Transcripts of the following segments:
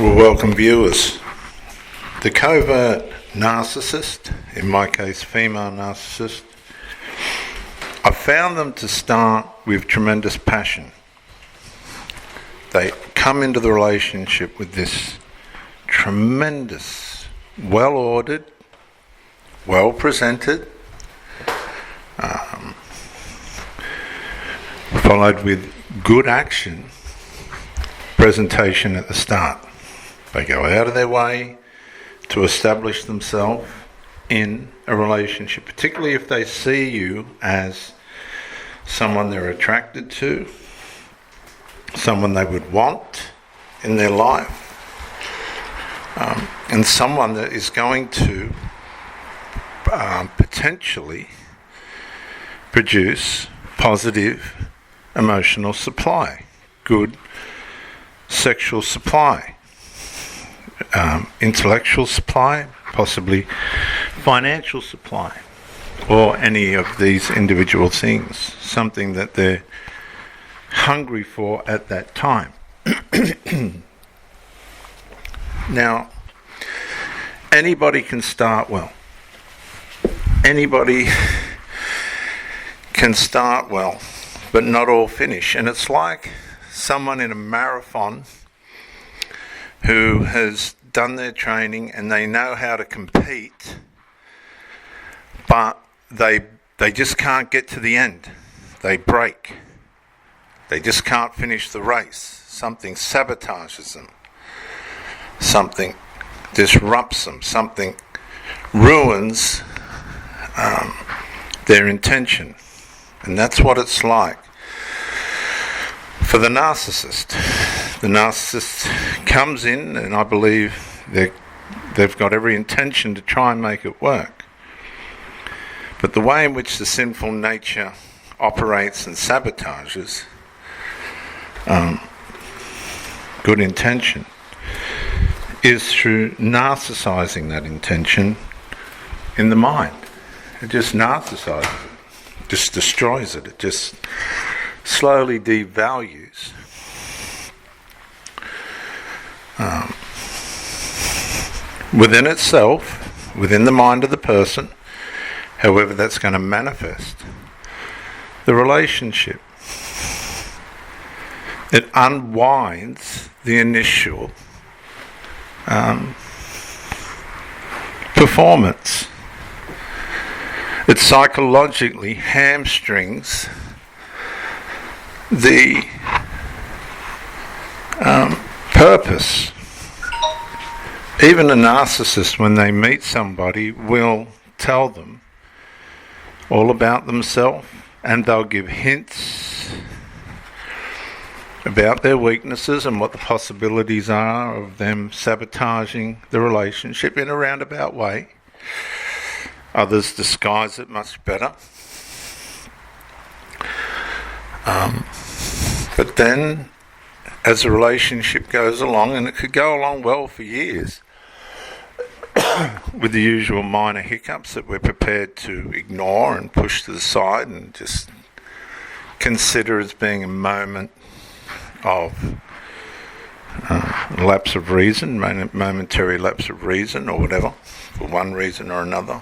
Well, welcome viewers. The covert narcissist, in my case female narcissist, I found them to start with tremendous passion. They come into the relationship with this tremendous, well-ordered, well-presented, followed with good action presentation at the start. They go out of their way to establish themselves in a relationship, particularly if they see you as someone they're attracted to, someone they would want in their life, and someone that is going to potentially produce positive emotional supply, good sexual supply, intellectual supply, possibly financial supply, or any of these individual things, something that they're hungry for at that time. Now, anybody can start well. Anybody can start well, but not all finish. And it's like someone in a marathon who has done their training and they know how to compete, but they just can't get to the end. They break. They just can't finish the race. Something sabotages them. Something disrupts them. Something ruins their intention. And that's what it's like for the narcissist. The narcissist comes in, and I believe they've got every intention to try and make it work. But the way in which the sinful nature operates and sabotages good intention is through narcissizing that intention in the mind. It just narcissizes it, just destroys it, it just slowly devalues within itself, within the mind of the person, however that's going to manifest the relationship. It unwinds the initial performance. It psychologically hamstrings the purpose. Even a narcissist, when they meet somebody, will tell them all about themselves, and they'll give hints about their weaknesses and what the possibilities are of them sabotaging the relationship in a roundabout way. Others disguise it much better. But then, as the relationship goes along, and it could go along well for years, with the usual minor hiccups that we're prepared to ignore and push to the side and just consider as being a moment of lapse of reason, momentary lapse of reason or whatever, for one reason or another.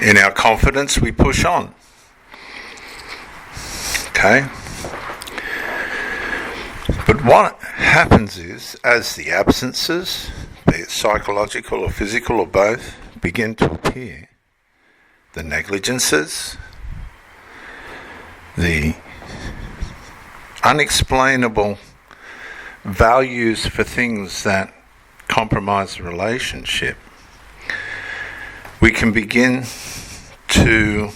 In our confidence, we push on. Okay? But what happens is, as the absences, be it psychological or physical or both, begin to appear, the negligences, the unexplainable values for things that compromise the relationship, we can begin to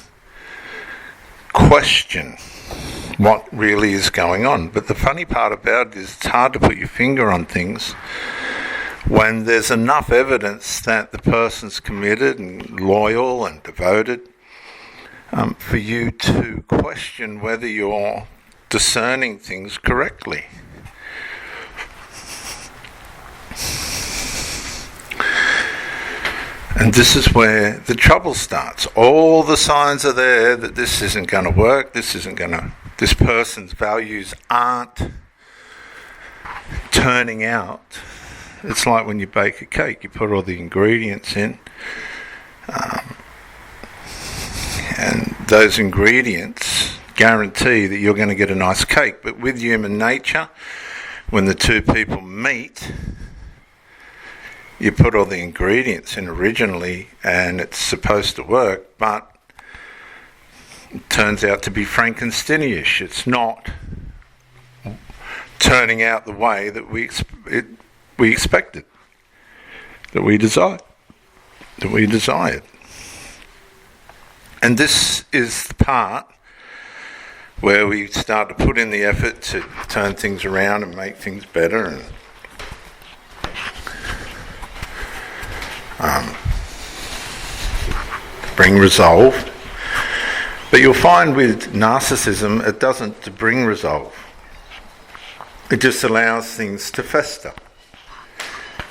question what really is going on. But the funny part about it is it's hard to put your finger on things when there's enough evidence that the person's committed and loyal and devoted for you to question whether you're discerning things correctly. And this is where the trouble starts. All the signs are there that this isn't going to work, this person's values aren't turning out. It's like when you bake a cake, you put all the ingredients in, and those ingredients guarantee that you're going to get a nice cake. But with human nature, when the two people meet, you put all the ingredients in originally and it's supposed to work, but it turns out to be Frankenstein-ish. It's not turning out the way that we expected, that we desired. And this is the part where we start to put in the effort to turn things around and make things better and bring resolve. But you'll find with narcissism, it doesn't bring resolve. It just allows things to fester.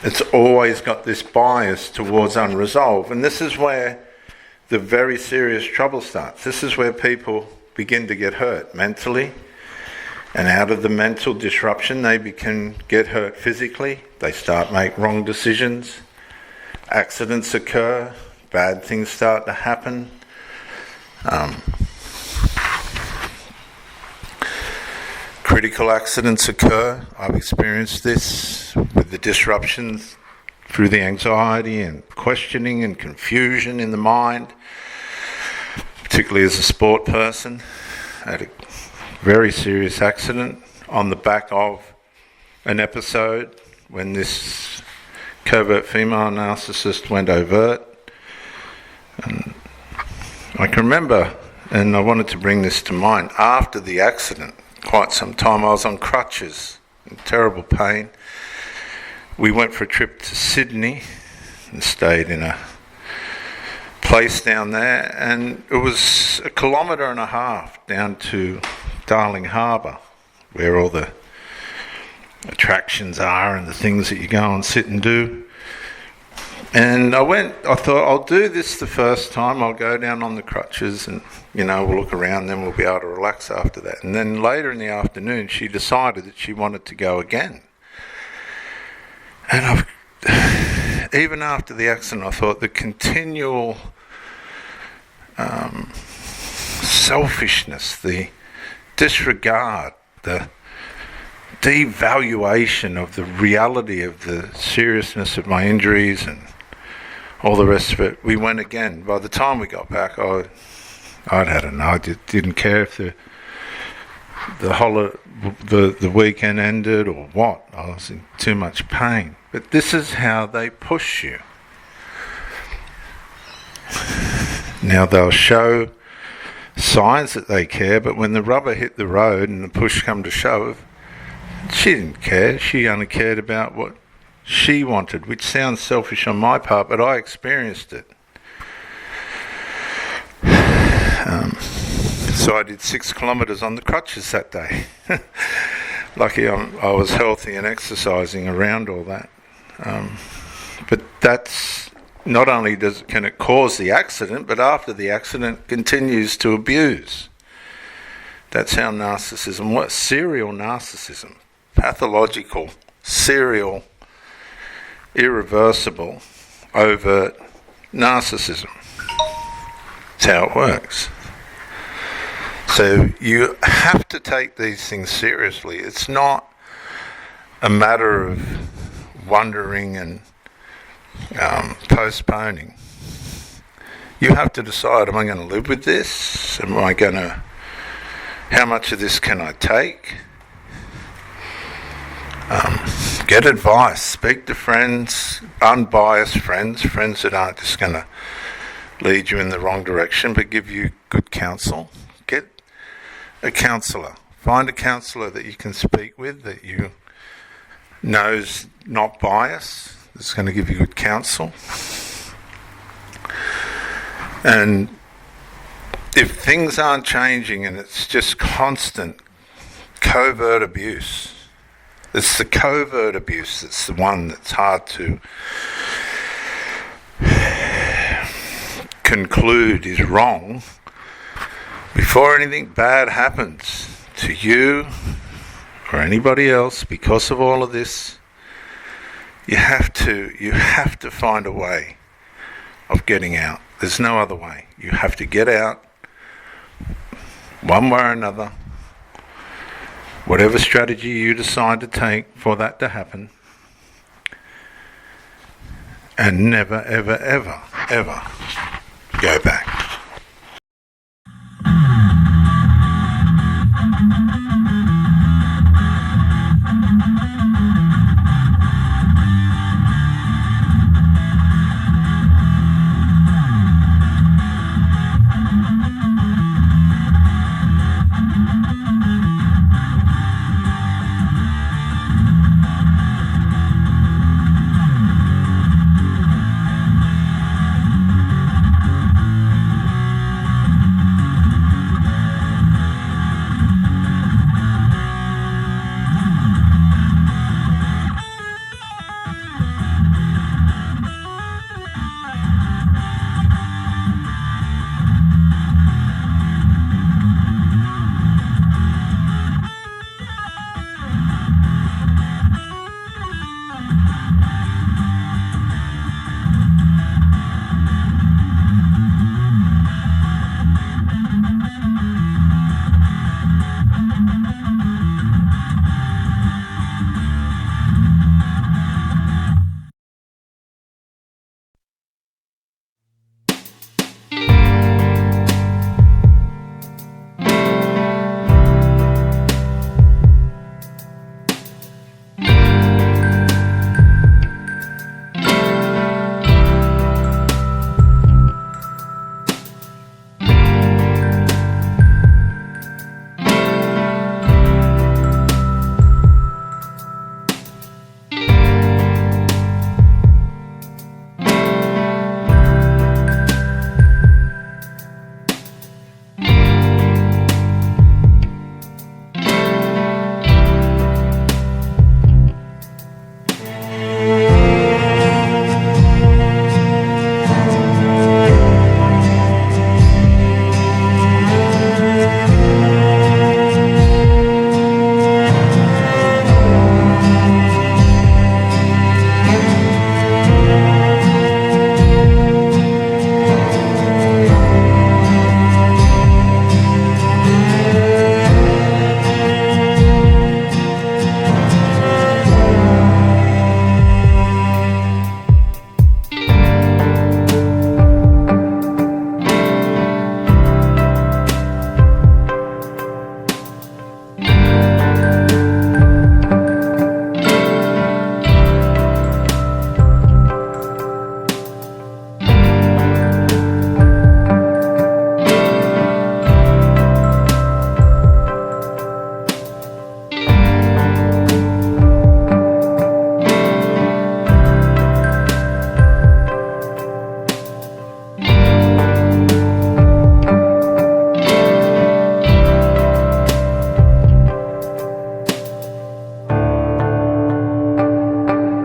It's always got this bias towards unresolved. And this is where the very serious trouble starts. This is where people begin to get hurt mentally. And out of the mental disruption, they can get hurt physically. They start make wrong decisions. Accidents occur. Bad things start to happen. Critical accidents occur. I've experienced this with the disruptions through the anxiety and questioning and confusion in the mind, particularly as a sport person. I had a very serious accident on the back of an episode when this covert female narcissist went overt. And I can remember, and I wanted to bring this to mind, after the accident, quite some time, I was on crutches, in terrible pain. We went for a trip to Sydney and stayed in a place down there, and it was 1.5 kilometres down to Darling Harbour, where all the attractions are and the things that you go and sit and do. And I thought, I'll do this the first time. I'll go down on the crutches and, we'll look around, then we'll be able to relax after that. And then later in the afternoon, she decided that she wanted to go again. And even after the accident, I thought the continual selfishness, the disregard, the devaluation of the reality of the seriousness of my injuries and all the rest of it, we went again. By the time we got back, I'd had enough. I didn't care if the weekend ended or what. I was in too much pain. But this is how they push you. Now they'll show signs that they care, but when the rubber hit the road and the push come to shove, she didn't care. She only cared about what she wanted, which sounds selfish on my part, but I experienced it. So I did 6 kilometres on the crutches that day. Lucky I was healthy and exercising around all that. But that's not only can it cause the accident, but after the accident continues to abuse. That's how narcissism works. Serial narcissism. Pathological, serial, irreversible, overt narcissism. That's how it works. So you have to take these things seriously. It's not a matter of wondering and postponing. You have to decide, am I going to live with this? How much of this can I take? Get advice, speak to friends, unbiased friends that aren't just going to lead you in the wrong direction but give you good counsel. Get a counsellor. Find a counsellor that you can speak with, that you know's not biased, that's going to give you good counsel. And if things aren't changing and it's just constant covert abuse, it's the covert abuse that's the one that's hard to conclude is wrong. Before anything bad happens to you or anybody else, because of all of this, you have to find a way of getting out. There's no other way. You have to get out one way or another. Whatever strategy you decide to take for that to happen. And never, ever, ever, ever go back.